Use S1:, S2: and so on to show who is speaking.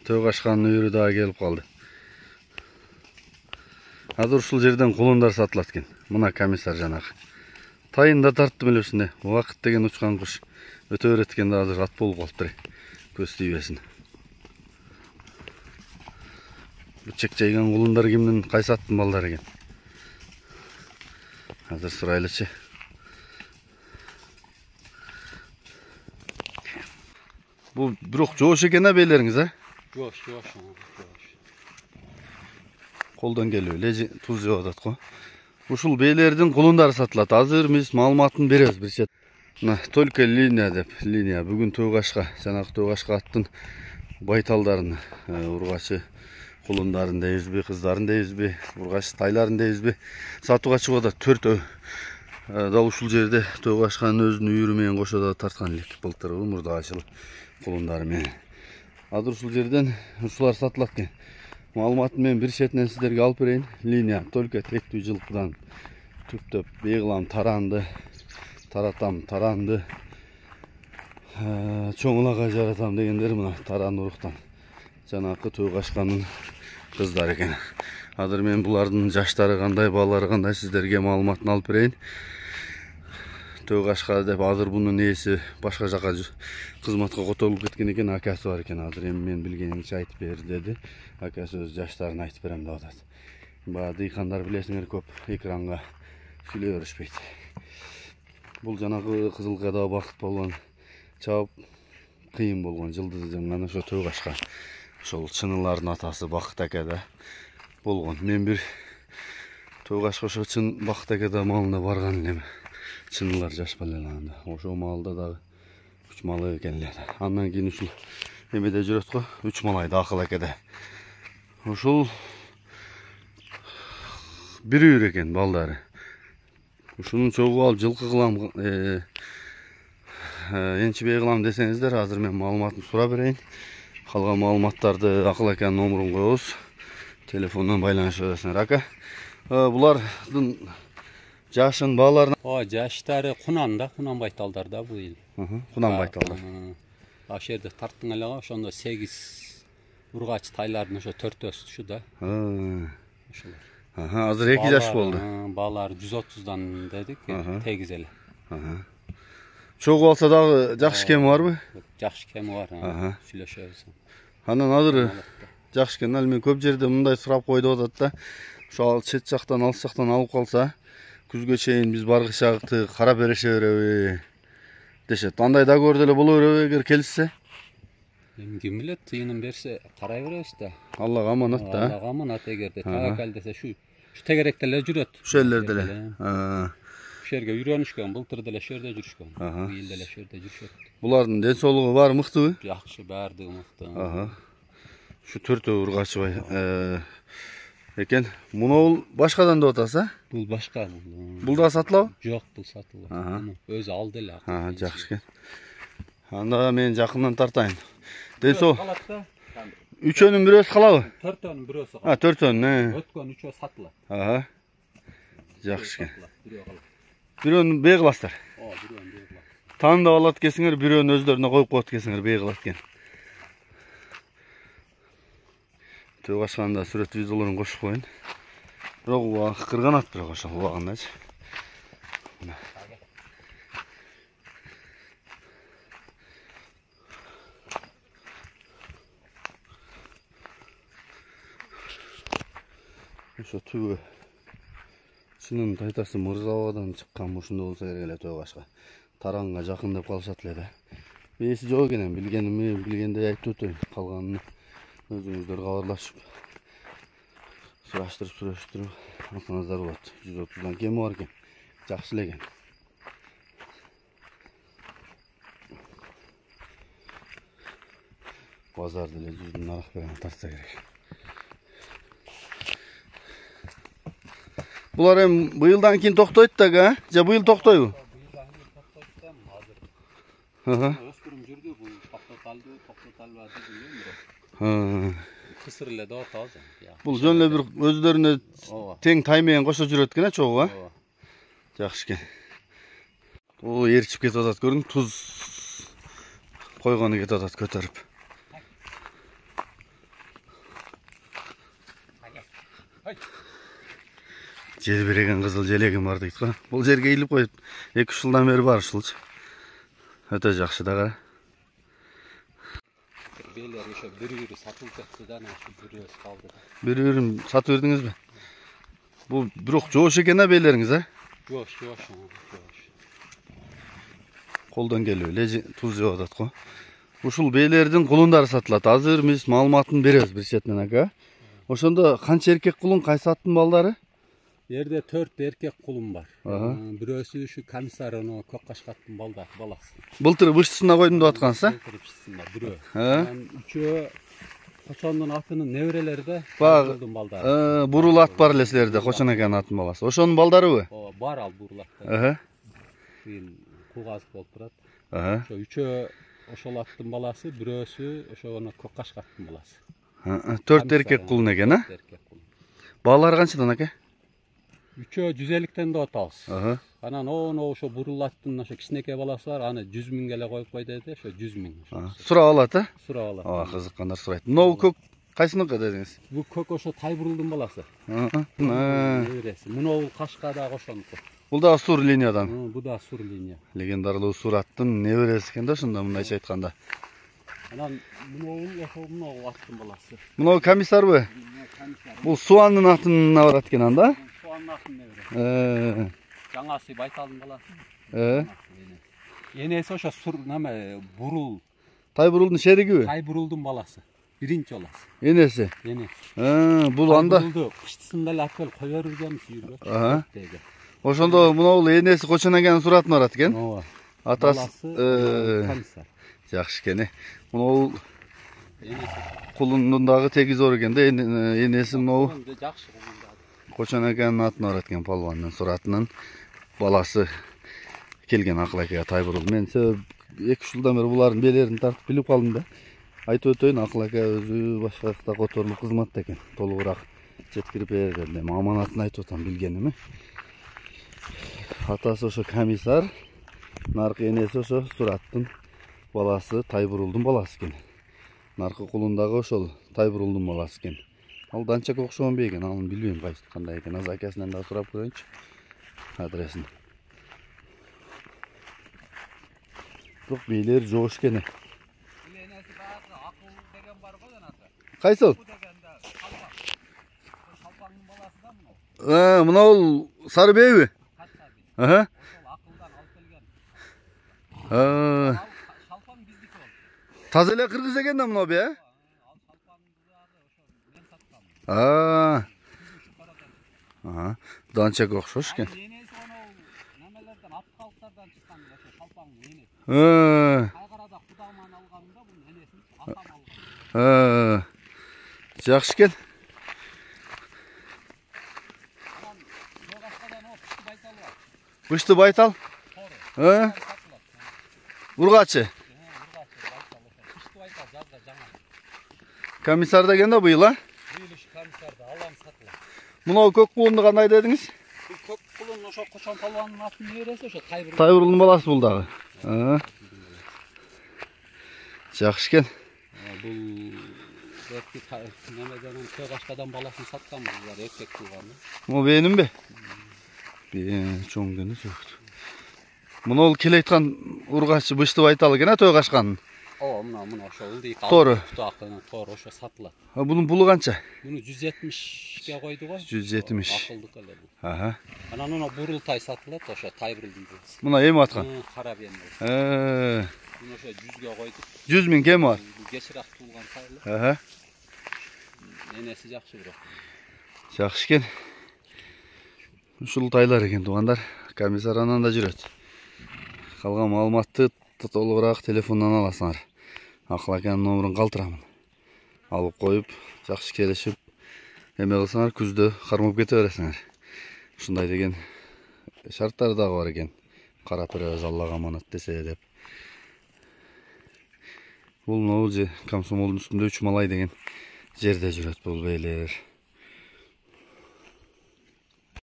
S1: Төөгашканын үйрү дагы келип калды. Азыр ушул жерден кулундар сатылат экен. Мына комиссар жанагы. Тайында тарттым эле үстүнө. Убакыт деген учкан куш. Өтө берет экен да азыр ат болуп калыптыр. Көз тийбесин. Бычек жайган кулундар кимдин, кайсы аттын балдары экен. Азыр сурайлычы. Бул бирок жоош экен а бейлериңиз, а?
S2: Жоош.
S1: Колдон келип эле туз жеп атат го. Ушул бейлердин кулундары сатылат. Азыр биз маалыматын беребиз бирче. Мына только линия деп, линия бүгүн Төөгашка, жанагы Төөгашка аттын байталдарын, ургачы кулундарын дейбизби, кыздарын дейбизби, ургачы тайларын дейбизби сатууга чыгып атат. 4 дал ушул жерде Төөгашканын өзүнүн үйрү менен кошо да тарткан элек былтырбы мурдагачыл кулундары менен. Азыр ушул жерден ушулар сатылат экен. Маалыматын мен бир четинен сиздерге алып берейин. Линия только тектүү жылкыдан түптөп бейгылам таранды, таратам таранды, чоңулага жаратам дегендер мына таран уруктан жанакы Төөгашканын кыздары экен. Азыр мен булардын жаштары кандай, балалары кандай сиздерге маалыматын алып берейин. Төөгашка деп азыр бунун ээси башка жака кызматка которулуп кеткен экен, акасы бар экен. Азыр эми мен билгенимче айтып бер деди. Акасы өз жаштарын айтып берем деп атат. Баягы дыйкандар билесиңер көп экранга сүйлөй беришпейт. Бул жанагы Кызылкайда бакыт болгон, чабып кыйын болгон жылдызы жанган ошо Төөгашка. Ошол чынылардын атасы Бакыт аке да болгон. Мен бир Төөгашка ошо чын Бакыт аке да малына барган элем. Чынылар жашпа эле анда. Ошо маалда дагы 3 малы экен эле. Андан кийин ушул эмеде жүрөт го, 3 малайда Акыл акеде. Ушул бир үйрү экен балдары. Ушуну чогуп алып жылкы кылам, энчибей кылам десеңиздер, азыр мен маалыматын сурап берейин. Калган маалыматтарды Акыл акенин номурун коебуз. Телефондон байланышып бересиңер. Ака, булардын жашын бааларына
S2: жаштары Кунан байталдарда бул ел.
S1: Кунан байталдар.
S2: Аш жерде тарттың эле, ошондо 8 ургач тайлардын ошо 4-өсү ушу да. Ошолор.
S1: Азыр 2 жаш болду.
S2: Баалар 130дан дедик, тегиз эле.
S1: Чогуу алса дагы жакшы кеми барбы?
S2: Жакшы кеми бар, сүйлөшөбүз.
S1: Анан азыр жакшы экен, ал мен көп жерде мындай сурап кой деп атат да. Ошо чет жактан, алыс жактан алып калса, күзгө чейин биз баргычакты карап берише береби дешет. Андай да көрдө эле боло береби эгер келишсе?
S2: Ким билет, тыйынын берсе карай беребиз да.
S1: Аллага аманат да.
S2: Аллага аманат, эгерде таакал десе шу тегеректе эле жүрөт.
S1: Ошол элерде эле.
S2: Ушул жерге үйрөнүшкөн, былтыр деле ошол жерде жүрүшкөн. Быйыл деле ошол жерде жүрүшөт.
S1: Булардын ден соолугу баары мыктыбы?
S2: Жакшы, баардыгы мыкты.
S1: Ушу 4 ургачыбай экен. Муну башкадан деп атасыз, а?
S2: Бул башка.
S1: Бул да сатылабы?
S2: Жок, бул сатылбайт. Өзү алды эле.
S1: Жакшы экен. Анда мен жакындан тартайын. Ден соо. Үчөөнүн бирөөсү калабы?
S2: 4өөнүн бирөөсү калат.
S1: 4өөнүн.
S2: Өткөн 3өө сатылат.
S1: Жакшы экен. Бирөөнү бей кыласыздар.
S2: Бирөөнү бей кылат.
S1: Таандап алат экенсиңер, бирөөнү өздөрүнө коюп коет экенсиңер, бей кылат экен. Төөгашканда сүрөт видеолорун кошуп коеюн. Бирок убагы кырган ат, бирок ошол убагындачы. Ошо түбө чынын тайтасы Мырзабадан чыккан ушунда болсо керек эле Төөгашка. Таранга жакын деп калышат эле да. Ээси жок экен, билгеними билгендей айтып өтөйүн. Калганын өзүңүздөр кабарлашып сураштырып алсаңыздар болот. 130дан кеми бар экен. Жакшы эле экен. Базарда эле 100 нарак берген тартса керек. Булар эми быйылдан кийин токтойт да, а? Же быйыл токтойбу?
S2: Быйылдан кийин токтойт да, азыр. Өспүрүм жүрдү, бул токтоталбады билбейм. Кысыр эле деп атабыз.
S1: Бул жөн эле бир өздөрүнө тең тай менен кошо жүрөт экен, чогуу, а? Жакшы экен. О, эрчип кетип атат, көрдүң? Туз койгону кетип атат көтөрүп. Желбиреген кызыл желегим бар дейт го. Бул жерге илип коюп 2 жылдан бeri бар ушулчу. Өтө жакшы да кара.
S2: Beler ошо бири-бири сатылып кетти да, ошо бирөөсү калды.
S1: Бири-бирин сатып бердиңизби? Бул бирок жоош экен а бейлериңиз, а?
S2: Жоош.
S1: Колдон келип эле туз жеп атат го. Ушул бейлердин кулундары сатылат. Азыр биз маалыматын беребиз бир четинен ака. Ошондо канча эркек кулун, кайсы аттын балдары?
S2: Жерде 4 эркек кулум бар. Бирөөсү ушу комиссар оно көк кашкаттын баласы.
S1: Былтыр быштысына койдум деп аткансыз, а?
S2: Былтыр быштысында бирөө. Үчөө Кочондун атынын неберелери да,
S1: Тайбурулдун
S2: балдары.
S1: Бурул ат бар эле силерде, Кочон аканын аттын баласы. Ошонун балдарыбы?
S2: Ооба, бар ал бурул аттар. Кулгазык болуп турат. Ошо үчөө ошол аттын баласы, бирөөсү ошо көк кашкаттын баласы.
S1: 4 эркек кулун экен, а? Балалары канчадан ака?
S2: Үчөө 150-тен деп атабыз. Анан ошо бурул аттын ошо кичинекей баласы бар, аны 100 миңге эле коюп кой деди, ошо 100 миң.
S1: Сурап алат, а?
S2: Сурап алат.
S1: Кызыккандар сурайт. Мынау көк кайсыныкы дедиңиз?
S2: Бул көк ошо Тайбурулдун баласы. Мынау Кашка дагы ошонуку.
S1: Бул да сур линиядан.
S2: Бул да сур линия.
S1: Легендарлуу сур аттын небереси экен да, ошондо мындайча айтканда.
S2: Анан мынау аттын баласы.
S1: Мынау комиссарбы? Бул Суандын атына барат экен анда?
S2: Суандын атын небере. Жаңасы Байталдын баласы. Энеси ошо сур бурул.
S1: Тайбурулдун шеригиби?
S2: Тайбурулдун баласы. Биринчи баласы.
S1: Энеси. Бул анда
S2: кыштысында эле ат берип кое бергенбиз үйгө.
S1: Ошондо мынау энеси Кочон аканын суратына барат экен.
S2: Ооба.
S1: Атасы
S2: комиссар.
S1: Жакшы экен. Мынау кулундун дагы теги зор экен да, энеси мынау
S2: жакшы.
S1: Кочон аканын атына барат экен, палвандын суратынын баласы келген Акыл акеге Тайбурул. Мен 2 жылдан бeri булардын белерин тартып билип калдым да. Айтып өтөйүн, Акыл аке өзү башкачта которулуп кызматта экен. Толугураак жеткирип берер дедим. Аманатын айтып атам билгеними. Атасы ошо комиссар, наркы энеси ошо сураттын баласы, Тайбурулдун баласы экен. Наркы кулундагы ошол Тайбурулдун баласы экен. Ал данчак окшогон бей экен, аны билбейм кандай экен. Азыр акасынан да сурап көрөйүнчү адресин. Бирок бейлер жоош экен. Кайсы ол? Мынау сары бейби? Таза эле кыргыз экен да мынау бе? Данчак окшош экен. Жакшы экен. Бышты Байтал? Ургачы? Комиссарда экен да быйыл, а?
S2: Комиссарда алам сатылат.
S1: Мынау көк кулунду кандай дедиңиз?
S2: Көк кулун ошо Кочон палвандын атын небереси, ошо
S1: Тайбурулдун баласы бул дагы. Жакшы экен.
S2: Бул немеден Кашкадан баласын саткан, булар эркек кылган.
S1: Могу бенимби? Чоң дені сөктү. Мынау келе айткан ургачы Бышты Байтал экен, Той Кашканын.
S2: Мына ошо ылдый
S1: Тору.
S2: Тор ошо сатылат.
S1: Bunun pulu kança?
S2: Bunu 170'ge koydu var.
S1: 170.
S2: Akıldık öyle bu.
S1: Aha.
S2: Anan ona burul tay satılat, oşa Tayburul diyoruz.
S1: Buna iyi mi atkan?
S2: Karabiyen. Bunu oşa 100'ge koyduk.
S1: 100 bin kim var?
S2: Geçirak tuğulgan taylı.
S1: Aha.
S2: Nenesi жақсы bırak.
S1: Жақсы кен. Ушул тайлар экен туугандар. Комиссар анан да жүрөт. Калган маалыматты толугураак телефондон аласыңар. Акыл аканын номерун калтырамын. Алып коюп, жакшы келишип, эме кылсаңар күздө кармап кете бересиңер. Ушундай деген шарттар дагы бар экен. Карап беребиз Аллага аманат десе деп. Бул Комсомолдун үстүндө 3 малай деген жерде жүрөт бул бейлер.